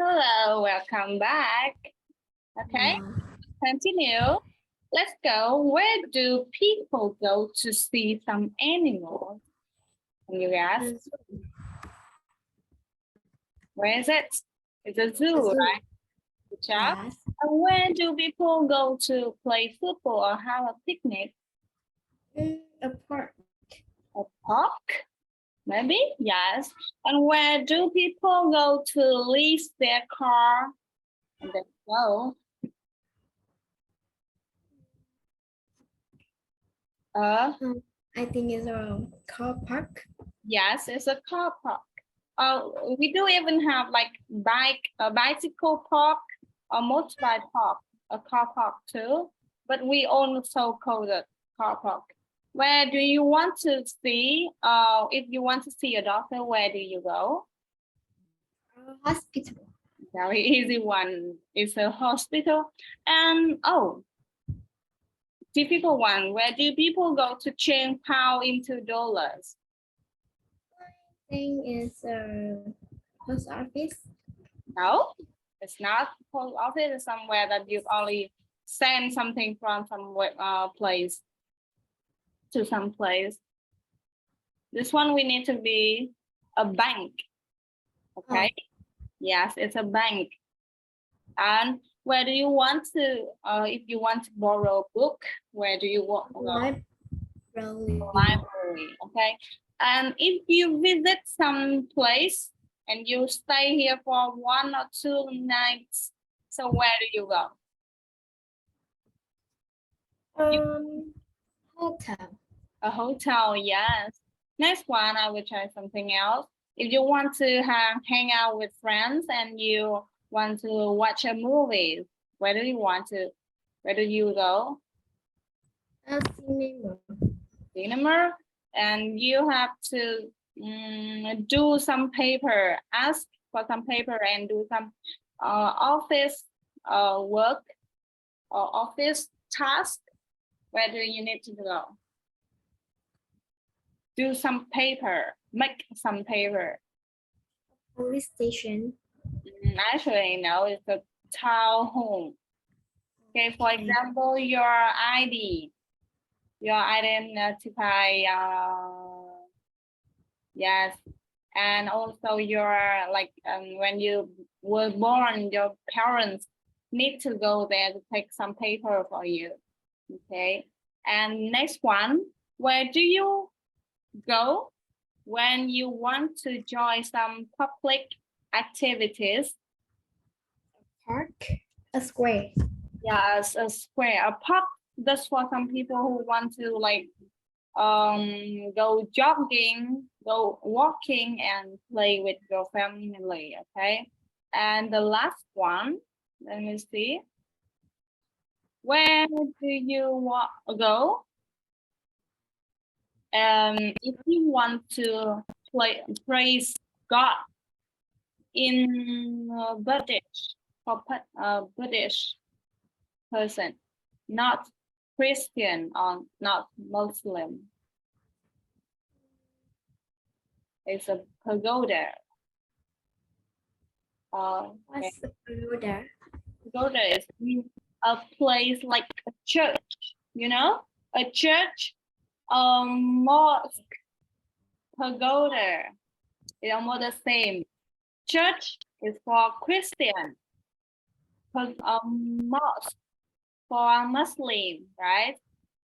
Hello, welcome back. Okay, continue. Let's go. Where do people go to see some animals? Can you guess? Where is it? It's a zoo, right? Good job. Yes. And where do people go to play football or have a picnic? A park. A park? Maybe? Yes. And where do people go to lease their car? And then go. I think it's a car park. Yes, it's a car park. We do even have like a bicycle park, a motorbike park, a car park too. But we also call it car park. Where do you want to see? If you want to see a doctor, where do you go? Hospital. Very easy one. It's a hospital. And difficult one. Where do people go to change pound into dollars? I think it's a post office. No, it's not post office. It's somewhere that you only send something from some place to some place. This one we need to be a bank. Okay. Oh. Yes, it's a bank. And where do you want to? If you want to borrow a book, where do you want to go? Library. Okay. And if you visit some place and you stay here for 1 or 2 nights, so where do you go? Hotel. A hotel, yes. Next one, I will try something else. If you want to hang out with friends and you want to watch a movie, where do you go? A cinema. Cinema. And you have to do some paper, ask for some paper and do some office work or office task. Where do you need to go? Do some paper, make some paper. Police station. Actually, no, it's a town home. Okay, for example, your ID, your identify, yes, and also your when you were born, your parents need to go there to take some paper for you. Okay, and next one, where do you go when you want to join some public activities? A park, a square. Yes, a square. A park, that's for some people who want to go jogging, go walking and play with your family, okay? And the last one, let me see. Where do you go? If you want to praise God in Buddhist, for Buddhist person, not Christian or not Muslim. It's a pagoda. What's a pagoda? Pagoda is a place like a church, you know, a church, mosque, pagoda. It's almost the same. Church is for Christian, mosque for Muslim, right?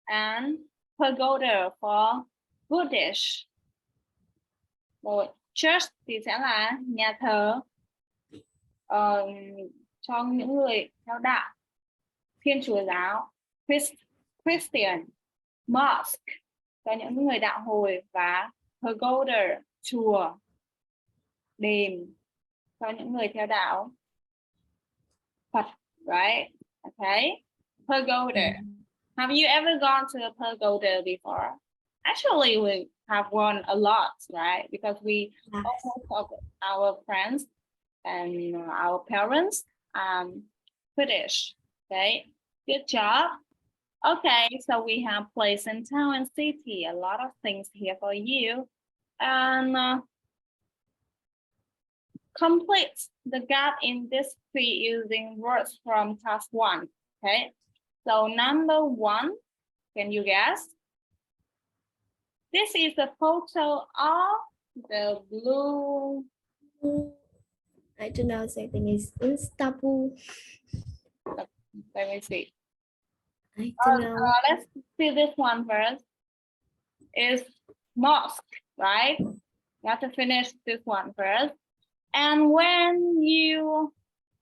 And pagoda for Buddhist. Rồi, church thì sẽ là nhà thờ cho những người theo đạo Thiên Chúa giáo, Christian, mosque cho những người đạo hồi và pagoda, chùa, đền cho những người theo đạo Phật, right? Okay, pagoda. Have you ever gone to a pagoda before? Actually, we have gone a lot, right? Because almost of our friends and our parents British. Okay, good job. Okay, so we have place in town and city, a lot of things here for you. And complete the gap in this tree using words from task 1. Okay, so number 1, can you guess? This is a photo of the blue. I don't know. I think it's Istanbul. Let me see. I don't know. Let's see this one first. Is mosque, right? You have to finish this one first. And when you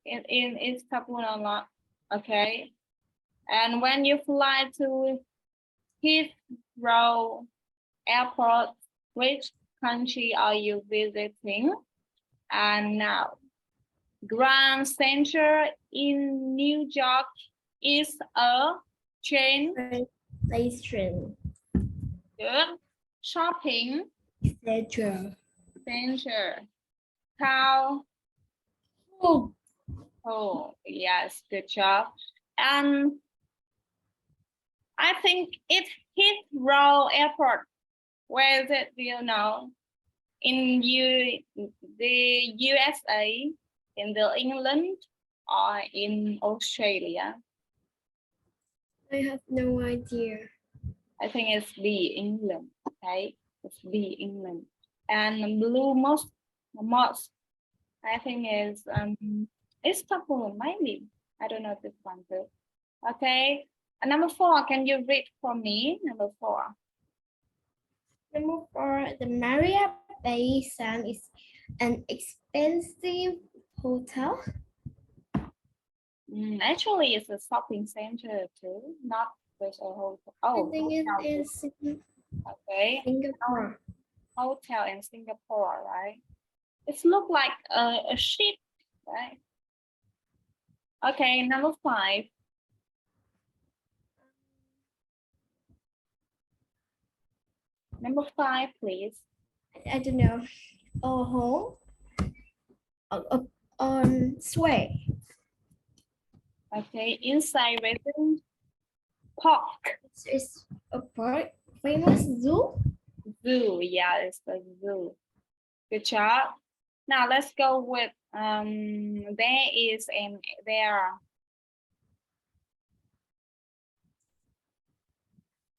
in Istanbul or not, okay. And when you fly to Heathrow Airport, which country are you visiting? And now, Grand Central in New York is a chain. Station. Good. Shopping Center. center. Town. Oh, yes, good job. And I think it's Heathrow Airport. Where is it? Do you know? In the USA, in the England, or in Australia? I have no idea. I think it's the England. Okay, it's the England. And blue mosque, I think is Istanbul, maybe. I don't know this one too. Okay. And number 4, can you read for me? Number 4. Number 4, the Marriott Bay Sands is an expensive hotel. Actually, it's a shopping center too, not with a hotel. Oh, I think it hotel. is Okay. Singapore. Hotel in Singapore, right? It looks like a ship, right? Okay, number 5. Number 5, please. I don't know. On Sway. Okay, inside Resident Park. It's a park, famous zoo. Zoo, yeah, it's the zoo. Good job. Now let's go with there.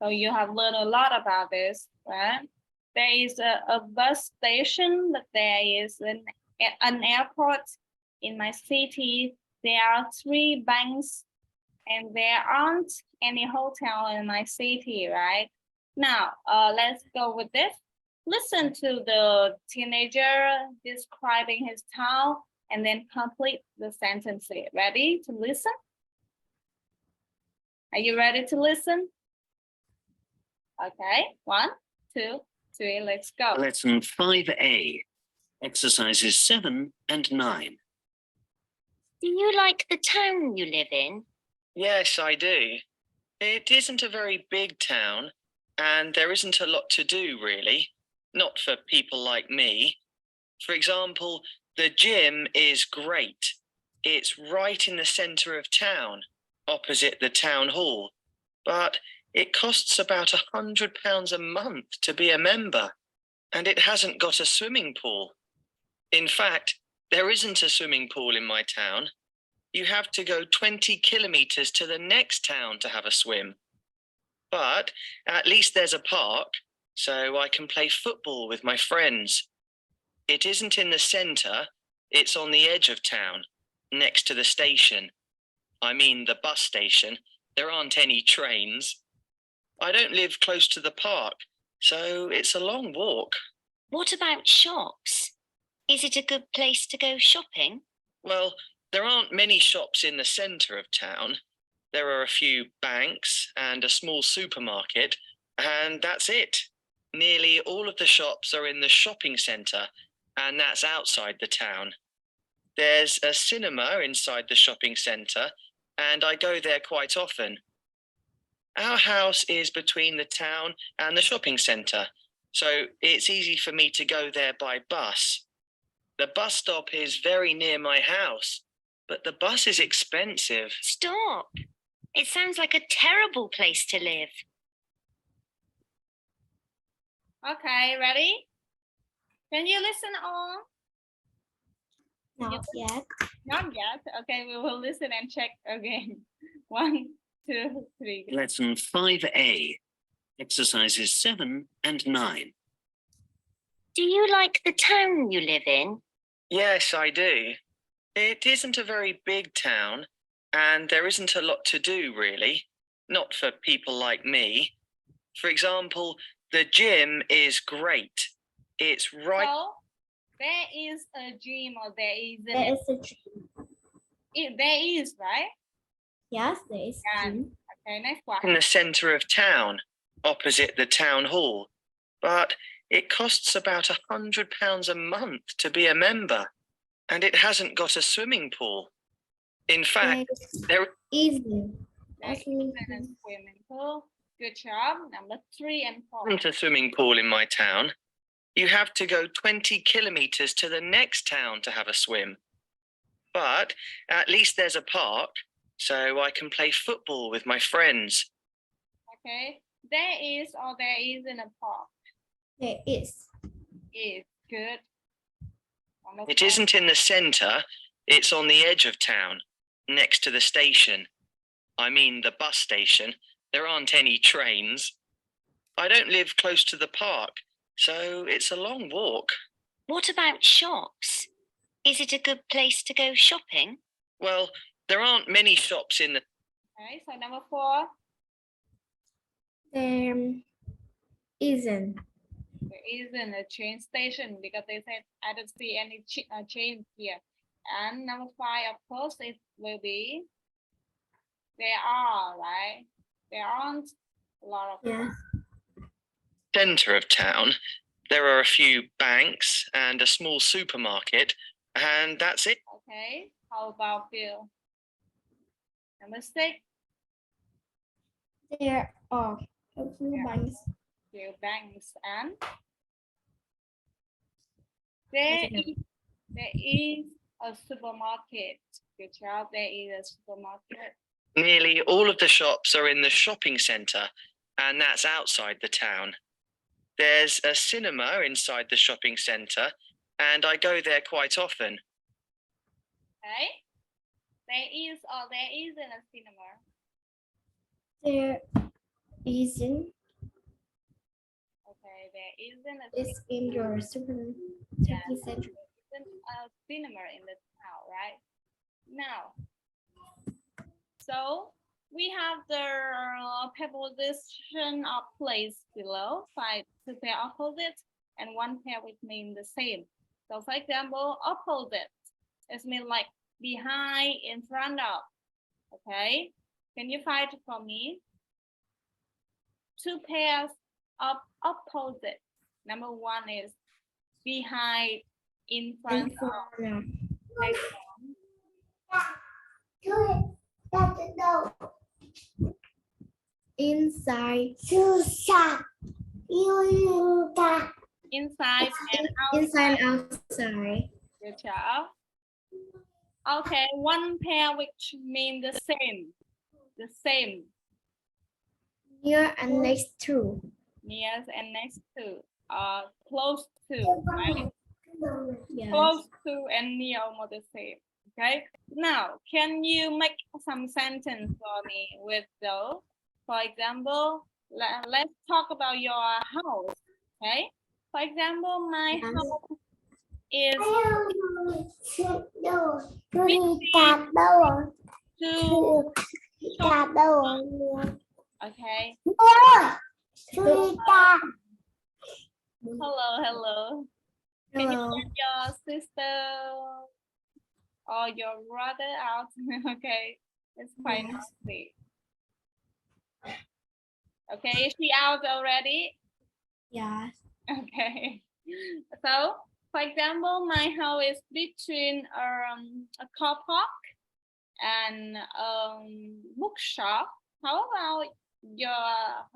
So you have learned a lot about this, right? There is a bus station, but there is an airport in my city. There are 3 banks, and there aren't any hotel in my city, right? Now, let's go with this. Listen to the teenager describing his town and then complete the sentence. Ready to listen? Are you ready to listen? Okay, 1, 2, 3, let's go. Lesson 5A, exercises 7 and 9. Do you like the town you live in? Yes, I do. It isn't a very big town, and there isn't a lot to do, really. Not for people like me. For example, the gym is great. It's right in the centre of town, opposite the town hall. But it costs about £100 a month to be a member, and it hasn't got a swimming pool. In fact, there isn't a swimming pool in my town. You have to go 20 kilometres to the next town to have a swim. But at least there's a park, so I can play football with my friends. It isn't in the centre, it's on the edge of town, next to the station. I mean the bus station. There aren't any trains. I don't live close to the park, so it's a long walk. What about shops? Is it a good place to go shopping? Well, there aren't many shops in the centre of town. There are a few banks and a small supermarket, and that's it. Nearly all of the shops are in the shopping centre, and that's outside the town. There's a cinema inside the shopping centre, and I go there quite often. Our house is between the town and the shopping centre, so it's easy for me to go there by bus. The bus stop is very near my house, but the bus is expensive. Stop! It sounds like a terrible place to live. Okay, ready? Can you listen all? Not yet. Not yet. Okay, we will listen and check again. 1, 2, 3. Lesson 5A, exercises 7 and 9. Do you like the town you live in? Yes, I do. It isn't a very big town, and there isn't a lot to do, really. Not for people like me. For example, the gym is great. It's right. So, there is a gym or there isn't. There is a gym. There is, right? Yes, there is a gym. Okay, next one. In the centre of town, opposite the town hall. But it costs about £100 a month to be a member, and it hasn't got a swimming pool. In fact, there Isn't. There isn't a swimming pool. Good job. Number 3 and 4. isn't a swimming pool in my town. You have to go 20 kilometres to the next town to have a swim. But at least there's a park, so I can play football with my friends. Okay, there is or there isn't a park. There is. Is good. Number It 4. isn't in the centre, it's on the edge of town, next to the station. I mean the bus station. There aren't any trains. I don't live close to the park, so it's a long walk. What about shops? Is it a good place to go shopping? Well, there aren't many shops in the... Okay, so number 4. There isn't. There isn't a train station because they said I don't see any trains here. And number 5, of course, it will be there are, right? There aren't a lot of Yes. centre of town. There are a few banks and a small supermarket, and that's it. Okay, how about Phil? Number 6, There are a few banks. few banks and there is a supermarket. Good job, there is a supermarket. Nearly all of the shops are in the shopping centre, and that's outside the town. There's a cinema inside the shopping centre, and I go there quite often. Okay, there is or there isn't a cinema. There isn't. Okay, there isn't a It's in your shopping center. cinema in the town, right? Now, so we have the preposition of place below, 2 pair opposites and 1 pair which mean the same. So for example, opposite, it means like behind, in front of. Okay, can you find it for me? 2 pairs of opposites. Number 1 is behind, in front In of. front of. Next Inside. inside and outside. Inside, outside. Good job. Okay, 1 pair which mean the same. The same. Near and next to. Near and next to. Close to. Right? Yes. Close to and near almost the same. Okay. Now, can you make some sentence for me with those? For example, let's talk about your house. Okay. For example, my Yes. house is okay. Hello. Can you Hello. let your sister or your brother out? Okay, it's quite Yes. nasty. Okay, is she out already? Yes. Okay. So, for example, my house is between a car park and bookshop. How about your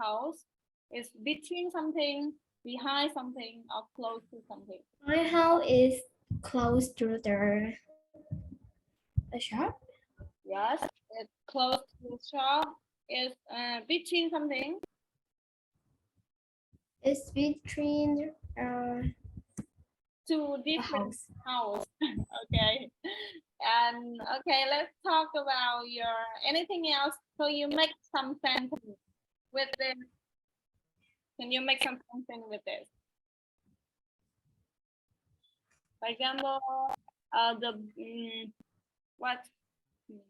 house? Is between something, behind something, or close to something? My house is close to the shop. Yes, it's close to the shop. It's between something. It's between two A different house. house. Okay. And okay, let's talk about your anything else. So you make some sentence with this. Can you make some sentence with this? For example,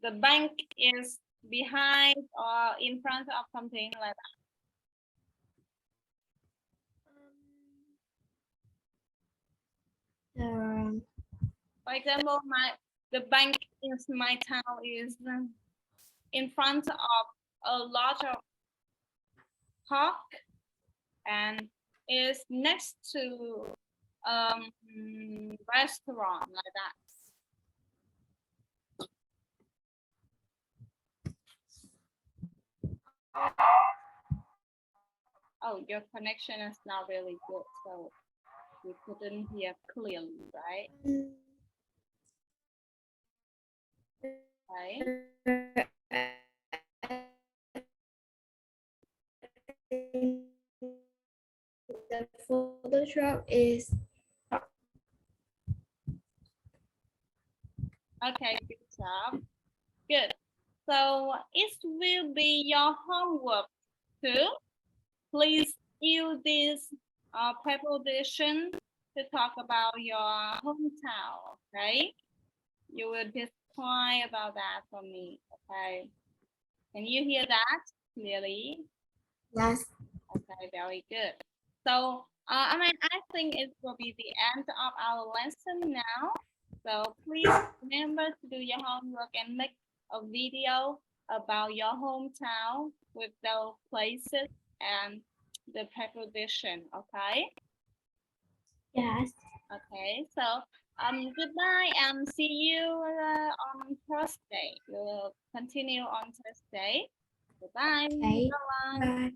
the bank is behind or in front of something like that. For example, the bank in my town is in front of a lot of park and is next to restaurant like that. Oh, your connection is not really good, so we couldn't hear clearly, right? Right. The Photoshop is Okay, good job. Good. So it will be your homework too. Please use this preposition to talk about your hometown, okay? You will describe about that for me, okay? Can you hear that clearly? yes. Okay, very good. So, I think it will be the end of our lesson now. So please remember to do your homework and make a video about your hometown with those places and the preposition, okay? Yes. Okay, so goodbye and see you on Thursday. We will continue on Thursday. Goodbye. Okay. Bye-bye. Bye.